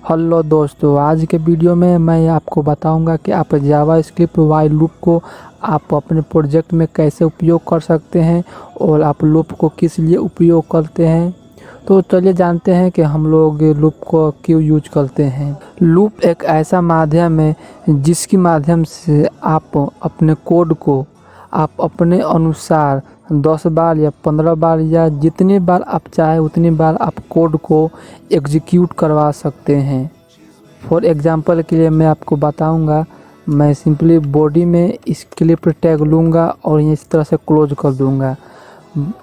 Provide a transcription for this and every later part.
Hello दोस्तों, आज के वीडियो में मैं आपको बताऊंगा कि आप जावास्क्रिप्ट व्हाइल लूप को आप अपने प्रोजेक्ट में कैसे उपयोग कर सकते हैं और आप लूप को किस लिए उपयोग करते हैं। तो चलिए जानते हैं कि हम लोग लूप को क्यों यूज करते हैं। लूप एक ऐसा माध्यम है जिसके माध्यम से आप अपने कोड को आप अपने अनुसार 10 बार या 15 बार या जितनी बार आप चाहे उतनी बार आप कोड को एग्जीक्यूट करवा सकते हैं। फॉर एग्जांपल के लिए मैं आपको बताऊंगा। मैं सिंपली बॉडी में स्क्रिप्ट टैग लूँगा और इस तरह से क्लोज कर दूंगा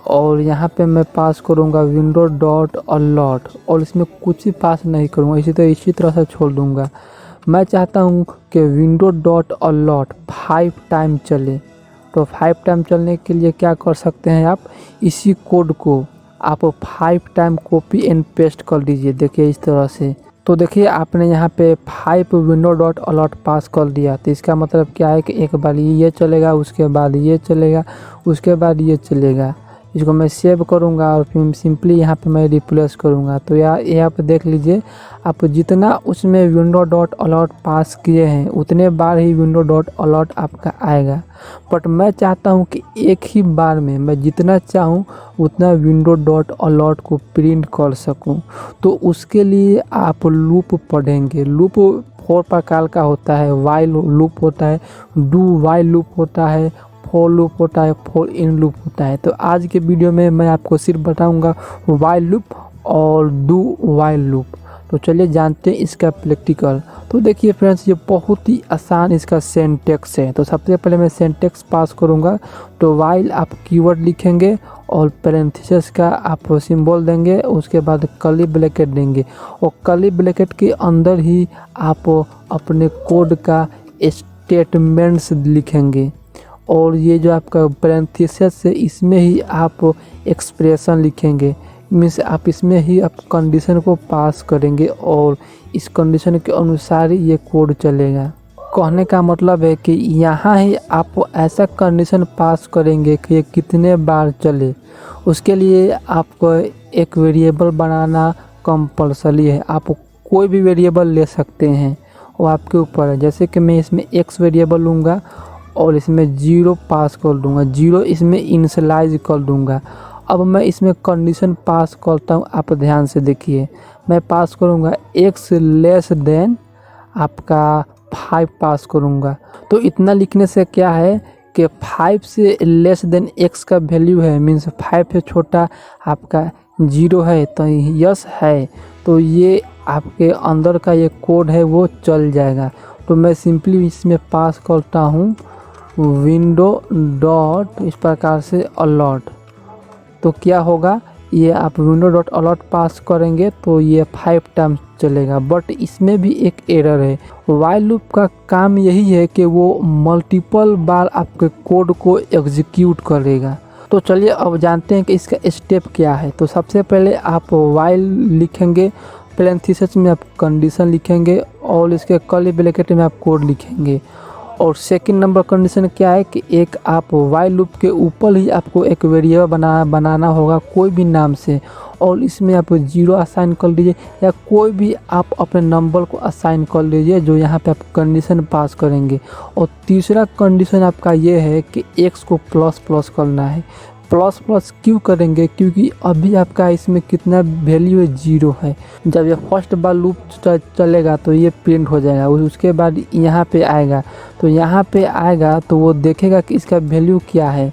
और यहाँ पे मैं पास करूँगा विंडो डॉट अलॉट और इसमें कुछ ही पास नहीं करूँगा, इसी तरह से छोड़ दूँगा। मैं चाहता हूँ कि विंडो डॉट अलॉट 5 टाइम चले, तो 5 टाइम चलने के लिए क्या कर सकते हैं, आप इसी कोड को आप 5 टाइम कॉपी एंड पेस्ट कर दीजिए। देखिए इस तरह से, तो देखिए आपने यहाँ पे 5 विंडो डॉट अलॉट पास कर दिया। तो इसका मतलब क्या है कि एक बार ये चलेगा, उसके बाद ये चलेगा, उसके बाद ये चलेगा। इसको मैं सेव करूँगा और फिर सिंपली यहाँ पे मैं रिप्लेस करूँगा। तो यहाँ पे देख लीजिए, आप जितना उसमें विंडो डॉट अलॉट पास किए हैं उतने बार ही विंडो डॉट अलॉट आपका आएगा। बट मैं चाहता हूँ कि एक ही बार में मैं जितना चाहूँ उतना विंडो डॉट अलॉट को प्रिंट कर सकूँ। तो उसके लिए आप लूप पढ़ेंगे। लूप 4 प्रकार का होता है। वाइल लूप होता है, डू वाइल लूप होता है, फॉर लूप होता है, फॉर इन लूप होता है। तो आज के वीडियो में मैं आपको सिर्फ बताऊंगा वाइल लूप और डू वाइल लूप। तो चलिए जानते हैं इसका प्रैक्टिकल। तो देखिए फ्रेंड्स, ये बहुत ही आसान इसका सिंटैक्स है। तो सबसे पहले मैं सिंटैक्स पास करूंगा। तो वाइल आप कीवर्ड लिखेंगे और पैरेंथेसिस का आप सिंबल देंगे, उसके बाद कर्ली ब्रैकेट देंगे और कर्ली ब्रैकेट के अंदर ही आप अपने कोड का स्टेटमेंट्स लिखेंगे और ये जो आपका पैरेंथेसिस है इसमें ही आप एक्सप्रेशन लिखेंगे। मीन्स आप इसमें ही आप कंडीशन को पास करेंगे और इस कंडीशन के अनुसार ही ये कोड चलेगा। कहने का मतलब है कि यहाँ ही आप ऐसा कंडीशन पास करेंगे कि ये कितने बार चले। उसके लिए आपको एक वेरिएबल बनाना कंपल्सरी है। आप कोई भी वेरिएबल ले सकते हैं, वो आपके ऊपर है। जैसे कि मैं इसमें x वेरिएबल लूँगा और इसमें 0 पास कर दूंगा, 0 इसमें इनिशियलाइज कर दूंगा। अब मैं इसमें कंडीशन पास करता हूँ, आप ध्यान से देखिए। मैं पास करूँगा x लेस देन आपका 5 पास करूँगा। तो इतना लिखने से क्या है कि 5 से लेस देन x का वैल्यू है, मीन्स 5 से छोटा आपका 0 है तो यस है, तो ये आपके अंदर का ये कोड है वो चल जाएगा। तो मैं सिंपली इसमें पास करता हूँ विंडो डॉट इस प्रकार से अलॉट। तो क्या होगा, ये आप विंडो डॉट अलॉट पास करेंगे तो ये 5 टाइम चलेगा। बट इसमें भी एक एरर है। वाइल लूप का काम यही है कि वो मल्टीपल बार आपके कोड को एग्जीक्यूट करेगा। तो चलिए अब जानते हैं कि इसका स्टेप क्या है। तो सबसे पहले आप वाइल लिखेंगे, पैरेंथेसिस में आप कंडीशन लिखेंगे और इसके कर्ली ब्रैकेट में आप कोड लिखेंगे। और सेकंड नंबर कंडीशन क्या है कि एक आप वाइल लूप के ऊपर ही आपको एक वेरिएबल बनाना होगा कोई भी नाम से, और इसमें आप 0 असाइन कर लीजिए या कोई भी आप अपने नंबर को असाइन कर लीजिए जो यहाँ पे आप कंडीशन पास करेंगे। और तीसरा कंडीशन आपका ये है कि x को प्लस प्लस करना है। प्लस प्लस क्यों करेंगे, क्योंकि अभी आपका इसमें कितना वैल्यू है, 0 है। जब ये फर्स्ट बार लूप चलेगा तो ये प्रिंट हो जाएगा, उसके बाद यहाँ पे आएगा। तो यहाँ पे आएगा तो वो देखेगा कि इसका वैल्यू क्या है।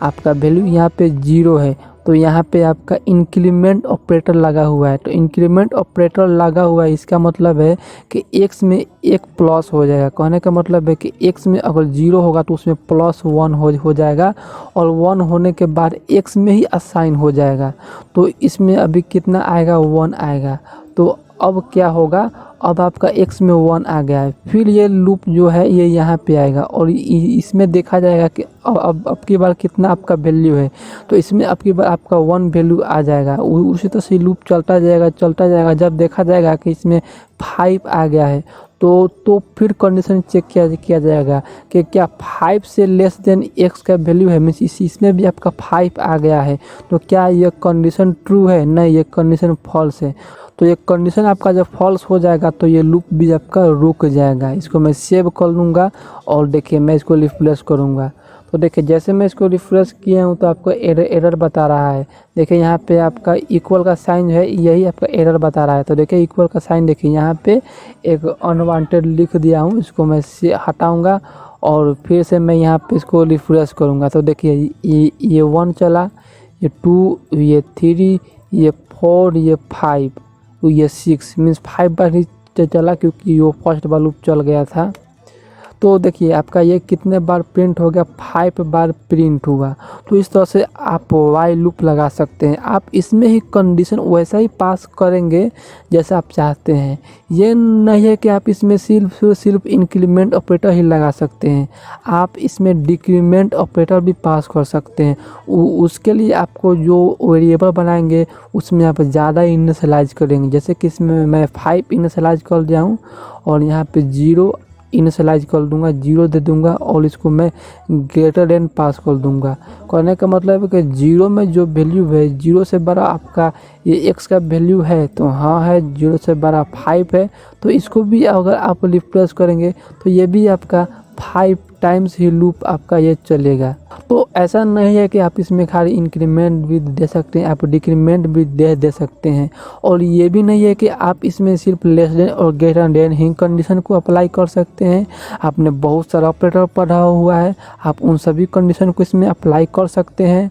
आपका वैल्यू यहाँ पे 0 है, तो यहाँ पे आपका इंक्रीमेंट ऑपरेटर लगा हुआ है। तो इंक्रीमेंट ऑपरेटर लगा हुआ है, इसका मतलब है कि x में एक प्लस हो जाएगा। कहने का मतलब है कि x में अगर 0 होगा तो उसमें +1 हो जाएगा और 1 होने के बाद x में ही असाइन हो जाएगा। तो इसमें अभी कितना आएगा, 1 आएगा। तो अब क्या होगा, अब आपका x में 1 आ गया है। फिर ये लूप जो है ये यहाँ पे आएगा और इसमें देखा जाएगा कि अब की बार कितना आपका वैल्यू है। तो इसमें अब की बार आपका 1 वैल्यू आ जाएगा। उसी तरह से लूप चलता जाएगा। जब देखा जाएगा कि इसमें 5 आ गया है तो फिर कंडीशन चेक किया जाएगा कि क्या 5 से लेस देन x का वैल्यू है, मीन्स इसमें भी आपका 5 आ गया है, तो क्या ये कंडीशन ट्रू है? नहीं, ये कंडीशन फॉल्स है। तो ये कंडीशन आपका जब फॉल्स हो जाएगा तो ये लूप भी आपका रुक जाएगा। इसको मैं सेव कर लूँगा और देखिए मैं इसको रिफ्रेश करूँगा। तो देखिए जैसे मैं इसको रिफ्रेश किया हूँ तो आपको एरर बता रहा है। देखिए यहाँ पे आपका इक्वल का साइन है, यही आपका एरर बता रहा है। तो देखिए इक्वल का साइन देखिए यहाँ पे एक अनवांटेड लिख दिया हूँ, इसको मैं हटाऊँगा और फिर से मैं यहाँ पे इसको रिफ्रेश करूँगा। तो देखिए ये 1 चला, ये 2, ये 3, ये 4, ये 5, तो ये 6, मीन्स 5 बार ही चला क्योंकि वो फर्स्ट बार लूप चल गया था। तो देखिए आपका ये कितने बार प्रिंट हो गया? 5 बार प्रिंट हुआ। तो इस तरह से आप वाइल लूप लगा सकते हैं। आप इसमें ही कंडीशन वैसा ही पास करेंगे जैसा आप चाहते हैं। ये नहीं है कि आप इसमें सिर्फ इंक्रीमेंट ऑपरेटर ही लगा सकते हैं, आप इसमें डिक्रीमेंट ऑपरेटर भी पास कर सकते हैं। उसके लिए आपको जो वेरिएबल बनाएंगे उसमें आप ज़्यादा इनिशियलाइज करेंगे। जैसे कि इसमें मैं 5 इनिशियलाइज कर दिया हूँ और यहाँ पे 0 इनिशियलाइज कर दूंगा, 0 दे दूंगा और इसको मैं ग्रेटर देन पास कर दूंगा। करने का मतलब है कि 0 में जो वैल्यू है, 0 से बड़ा आपका ये x का वैल्यू है तो हाँ है, 0 से बड़ा 5 है, तो इसको भी अगर आप रिफ्रेश करेंगे तो ये भी आपका 5 टाइम्स ही लूप आपका ये चलेगा। तो ऐसा नहीं है कि आप इसमें खाली इंक्रीमेंट भी दे सकते हैं, आप डिक्रीमेंट भी दे सकते हैं। और ये भी नहीं है कि आप इसमें सिर्फ लेस देन और ग्रेटर देन ही कंडीशन को अप्लाई कर सकते हैं। आपने बहुत सारा ऑपरेटर पढ़ा हुआ है, आप उन सभी कंडीशन को इसमें अप्लाई कर सकते हैं।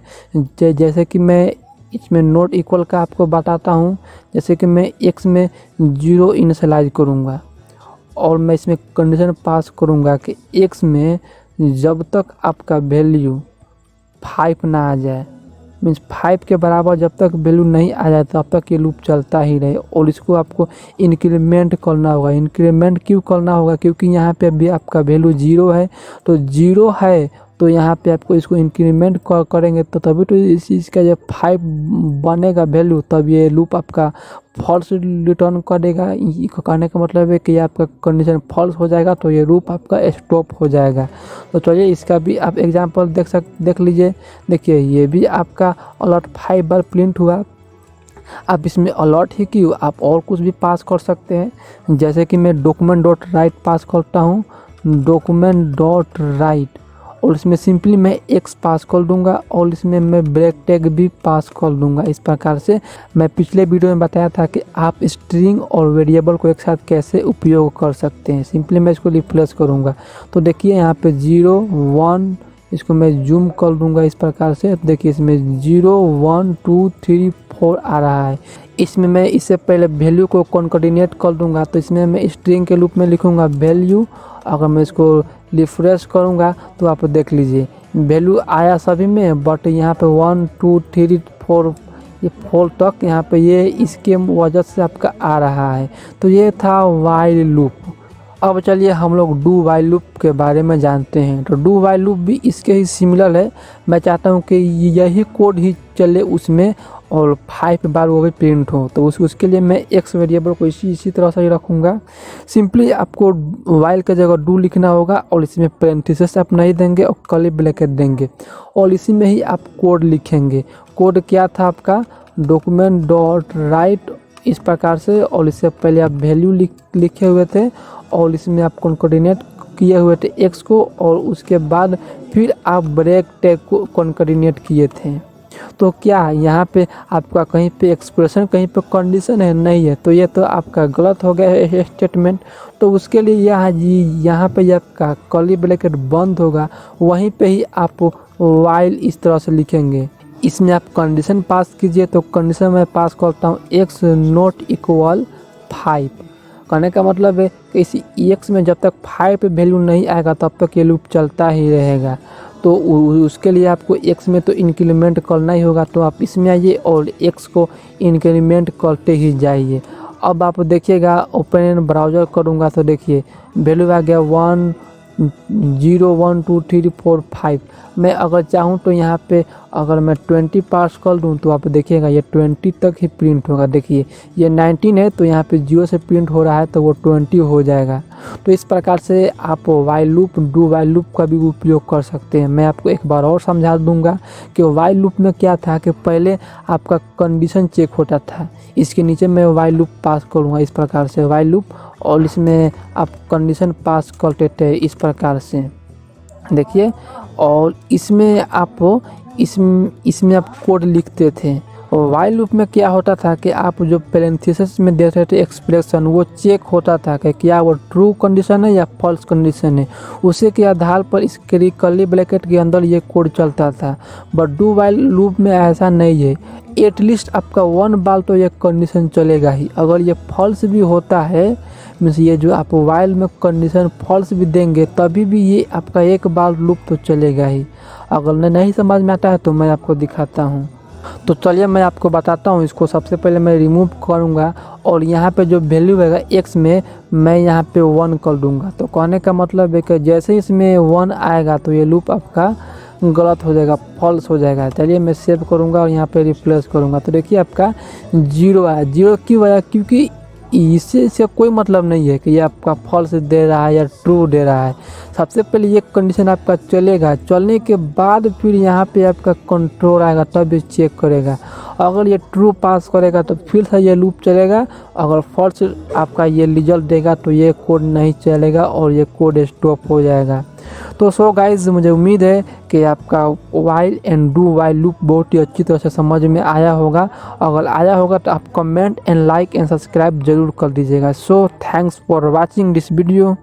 जैसे कि मैं इसमें नॉट इक्वल का आपको बताता हूँ। जैसे कि मैं x में 0 इनिशियलाइज करूँगा और मैं इसमें कंडीशन पास करूँगा कि x में जब तक आपका वैल्यू 5 ना आ जाए, मीन्स 5 के बराबर जब तक वैल्यू नहीं आ जाए तब तक ये लूप चलता ही रहे। और इसको आपको इंक्रीमेंट करना होगा। इंक्रीमेंट क्यों करना होगा? क्योंकि यहाँ पे भी आपका वैल्यू 0 है, तो 0 है तो यहाँ पे आपको इसको इंक्रीमेंट करेंगे तो तभी तो इस चीज़ का जब 5 बनेगा वैल्यू, तब ये लूप आपका फॉल्स रिटर्न करेगा। कहने का मतलब है कि आपका कंडीशन फॉल्स हो जाएगा तो ये लूप आपका स्टॉप हो जाएगा। तो चलिए इसका भी आप एग्जांपल देख लीजिए। देखिए ये भी आपका अलर्ट 5 बार प्रिंट हुआ। आप इसमें अलर्ट ही क्यों, आप और कुछ भी पास कर सकते हैं। जैसे कि मैं डॉक्यूमेंट डॉट राइट पास करता हूँ, डॉक्यूमेंट डॉट राइट, और इसमें सिंपली मैं x पास कर दूंगा और इसमें मैं ब्रेक टैग भी पास कर दूंगा। इस प्रकार से मैं पिछले वीडियो में बताया था कि आप स्ट्रिंग और वेरिएबल को एक साथ कैसे उपयोग कर सकते हैं। सिंपली मैं इसको रिप्लेस करूंगा तो देखिए यहाँ पे 0 1, इसको मैं जूम कर दूंगा इस प्रकार से। देखिए इसमें 0 1 2 3 4 आ रहा है। इसमें मैं इससे पहले वैल्यू को कॉन्कर्डिनेट कर दूंगा तो इसमें मैं स्ट्रिंग के रूप में लिखूंगा वैल्यू। अगर मैं इसको रिफ्रेश करूंगा तो आप देख लीजिए वैल्यू आया सभी में, बट यहाँ पे 1 2 3 4 ये 4 तक यहाँ पे ये इसके वजह से आपका आ रहा है। तो ये था वाइल लूप। अब चलिए हम लोग डू वाइल लूप के बारे में जानते हैं। तो डू वाइल लूप भी इसके ही सिमिलर है। मैं चाहता हूँ कि यही कोड ही चले उसमें और 5 बार वो भी प्रिंट हो। तो उसके लिए मैं x वेरिएबल को इसी तरह से ही रखूँगा। सिंपली आपको वाइल के जगह डू लिखना होगा और इसमें पेरेंथेसिस आप नहीं देंगे और कर्ली ब्रैकेट देंगे और इसी में ही आप कोड लिखेंगे। कोड क्या था आपका? डॉक्यूमेंट डॉट राइट इस प्रकार से, और इससे पहले आप वैल्यू लिखे हुए थे और इसमें आप कॉन्कर्डिनेट किए हुए थे x को, और उसके बाद फिर आप ब्रेक टैग को कॉन्कर्डिनेट किए थे। तो क्या यहाँ पे आपका कहीं पे एक्सप्रेशन कहीं पे कंडीशन है? नहीं है। तो ये तो आपका गलत हो गया है स्टेटमेंट। तो उसके लिए यहाँ पे आपका कर्ली ब्रैकेट बंद होगा, वहीं पे ही आप वाइल इस तरह से लिखेंगे। इसमें आप कंडीशन पास कीजिए। तो कंडीशन मैं पास करता हूँ x नॉट इक्वल 5। कहने का मतलब है कि इस x में जब तक 5 वैल्यू नहीं आएगा तब तक ये लूप चलता ही रहेगा। तो उसके लिए आपको x में तो इंक्रीमेंट करना ही होगा। तो आप इसमें आइए और x को इंक्रीमेंट करते ही जाइए। अब आप देखिएगा ओपन ब्राउज़र करूँगा तो देखिए वैल्यू आ गया 1 0 1 2 3 4 5। मैं अगर चाहूँ तो यहाँ पे अगर मैं 20 पास कर दूँ तो आप देखिएगा ये 20 तक ही प्रिंट होगा। देखिए ये 19 है तो यहाँ पे 0 से प्रिंट हो रहा है तो वो 20 हो जाएगा। तो इस प्रकार से आप while loop, do while loop का भी उपयोग कर सकते हैं। मैं आपको एक बार और समझा दूंगा कि वाइल लूप में क्या था कि पहले आपका कंडीशन चेक होता था, इसके नीचे मैं वाइल लूप पास करूँगा इस प्रकार से वाइल लूप, और इसमें आप कंडीशन पास करते थे इस प्रकार से देखिए। और इसमें आप इसमें आप कोड लिखते थे। और वाइल लूप में क्या होता था कि आप जो पैरेंथेसिस में दे रहे थे एक्सप्रेशन, वो चेक होता था कि क्या वो ट्रू कंडीशन है या फॉल्स कंडीशन है। उसी के आधार पर इस कर्ली ब्रैकेट के अंदर ये कोड चलता था। बट डू वाइल लूप में ऐसा नहीं है। एटलीस्ट आपका 1 बार तो ये कंडीशन चलेगा ही। अगर ये फॉल्स भी होता है, मीन्स ये जो आप वाइल में कंडीशन फॉल्स भी देंगे तभी भी ये आपका 1 बार लूप तो चलेगा ही। अगर नहीं समझ में आता है तो मैं आपको दिखाता हूँ। तो चलिए मैं आपको बताता हूँ। इसको सबसे पहले मैं रिमूव करूँगा और यहाँ पे जो वैल्यू रहेगा x में मैं यहाँ पे 1 कर दूँगा। तो कहने का मतलब है कि जैसे इसमें 1 आएगा तो ये लूप आपका गलत हो जाएगा, फॉल्स हो जाएगा। चलिए मैं सेव करूँगा और यहाँ पे रिप्लेस करूँगा। तो देखिए आपका 0 आया। 0 क्यों आया? क्योंकि इससे कोई मतलब नहीं है कि ये आपका फॉल्स दे रहा है या ट्रू दे रहा है। सबसे पहले ये कंडीशन आपका चलेगा, चलने के बाद फिर यहाँ पे आपका कंट्रोल आएगा तब ये चेक करेगा। अगर ये ट्रू पास करेगा तो फिर से ये लूप चलेगा। अगर फॉल्स आपका ये रिजल्ट देगा तो ये कोड नहीं चलेगा और ये कोड स्टॉप हो जाएगा। तो सो गाइज मुझे उम्मीद है कि आपका while and do while loop बहुत ही अच्छी तरह से समझ में आया होगा। अगर आया होगा तो आप comment and like and subscribe जरूर कर दीजिएगा। So thanks for watching this video.